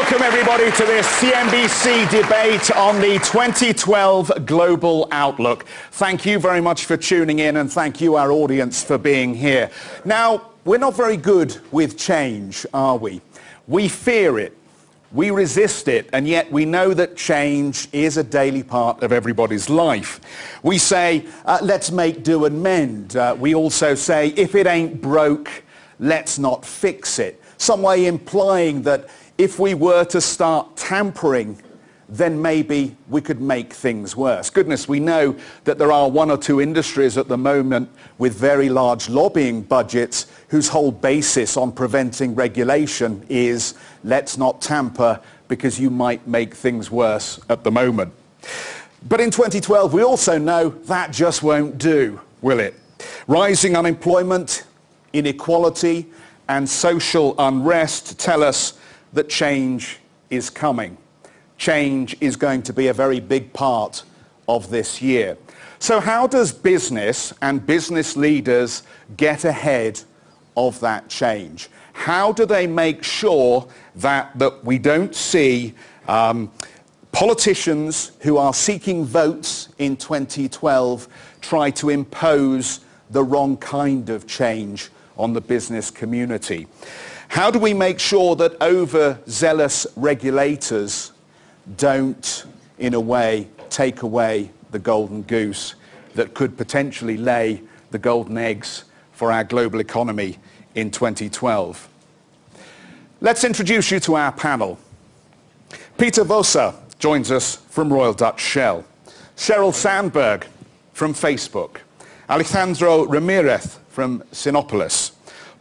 Welcome, everybody, to this CNBC debate on the 2012 Global Outlook. Thank you very much for tuning in, and thank you, our audience, for being here. Now, we're not very good with change, are we? We fear it, we resist it, and yet we know that change is a daily part of everybody's life. We say, let's make do and mend. We also say, if it ain't broke, let's not fix it. Some way implying that if we were to start tampering, then maybe we could make things worse. Goodness, we know that there are one or two industries at the moment with very large lobbying budgets whose whole basis on preventing regulation is let's not tamper because you might make things worse at the moment. But in 2012, we also know that just won't do, will it? Rising unemployment, inequality, and social unrest tell us that change is coming. Change is going to be a very big part of this year. So how does business and business leaders get ahead of that change? How do they make sure that we don't see politicians who are seeking votes in 2012 try to impose the wrong kind of change on the business community? How do we make sure that overzealous regulators don't, in a way, take away the golden goose that could potentially lay the golden eggs for our global economy in 2012? Let's introduce you to our panel. Peter Vosa joins us from Royal Dutch Shell. Sheryl Sandberg from Facebook. Alejandro Ramirez from Sinopolis.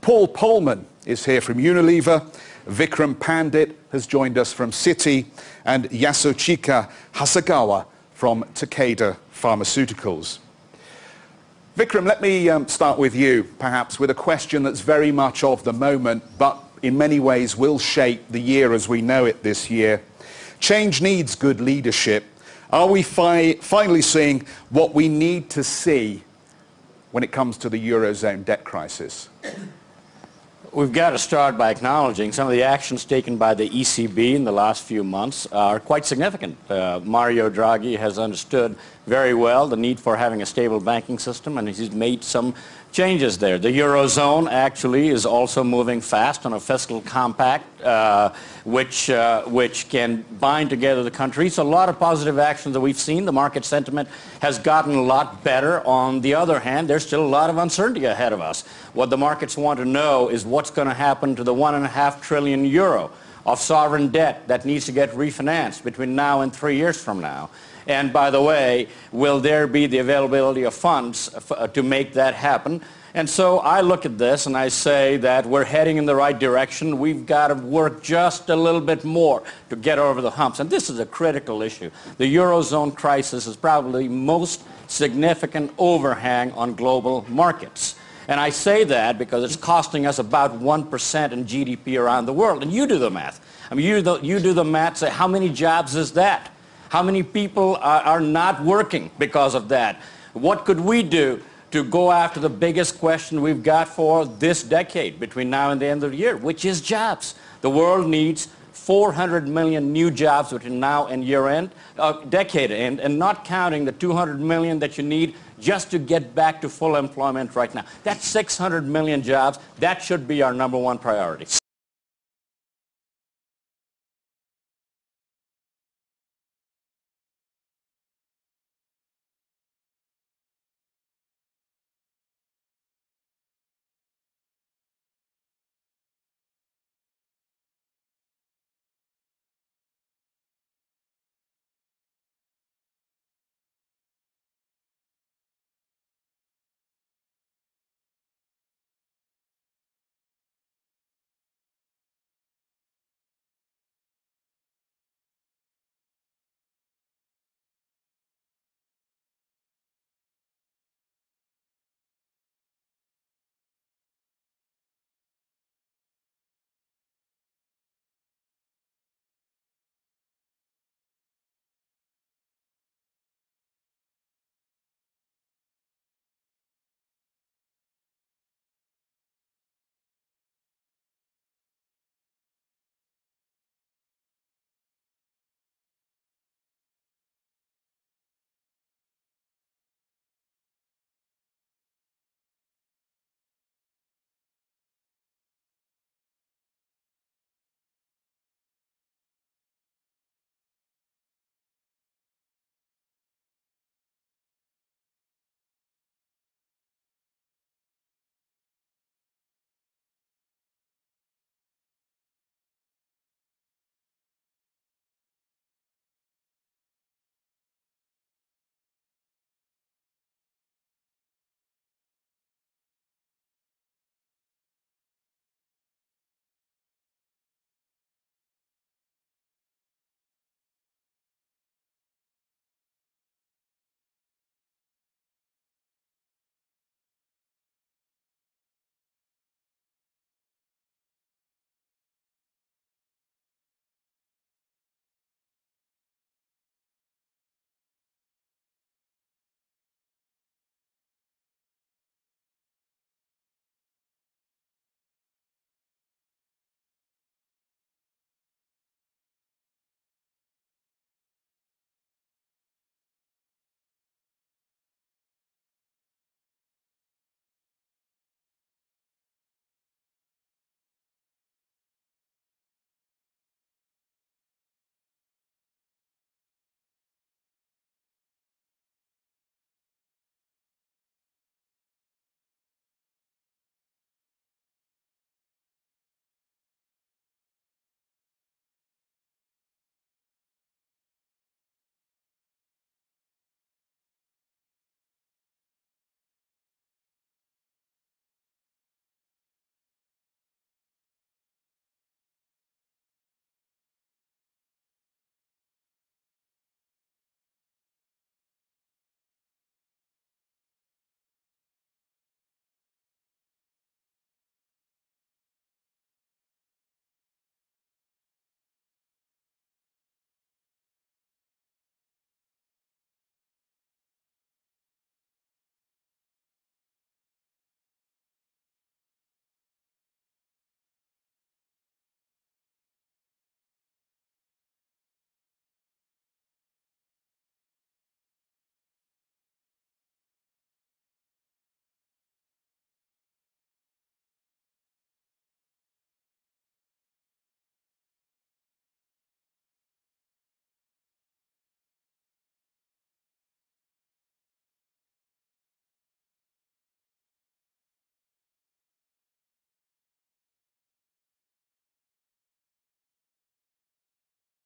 Paul Polman is here from Unilever. Vikram Pandit has joined us from Citi, and Yasuchika Hasegawa from Takeda Pharmaceuticals. Vikram, let me start with you, perhaps, with a question that's very much of the moment, but in many ways will shape the year as we know it this year. Change needs good leadership. Are we finally seeing what we need to see when it comes to the Eurozone debt crisis? We've got to start by acknowledging some of the actions taken by the ECB in the last few months are quite significant. Mario Draghi has understood very well the need for having a stable banking system, and he's made some changes there. The Eurozone actually is also moving fast on a fiscal compact, which can bind together the countries. So a lot of positive actions that we've seen. The market sentiment has gotten a lot better. On the other hand, there's still a lot of uncertainty ahead of us. What the markets want to know is what's going to happen to the €1.5 trillion of sovereign debt that needs to get refinanced between now and 3 years from now. And by the way, will there be the availability of funds to make that happen? And so I look at this and I say that we're heading in the right direction. We've got to work just a little bit more to get over the humps. And this is a critical issue. The Eurozone crisis is probably the most significant overhang on global markets. And I say that because it's costing us about 1% in GDP around the world. And you do the math. I mean, you do the math, say, how many jobs is that? How many people are not working because of that? What could we do to go after the biggest question we've got for this decade between now and the end of the year, which is jobs? The world needs 400 million new jobs between now and year-end, decade end, and not counting the 200 million that you need just to get back to full employment right now. That's 600 million jobs. That should be our #1 priority.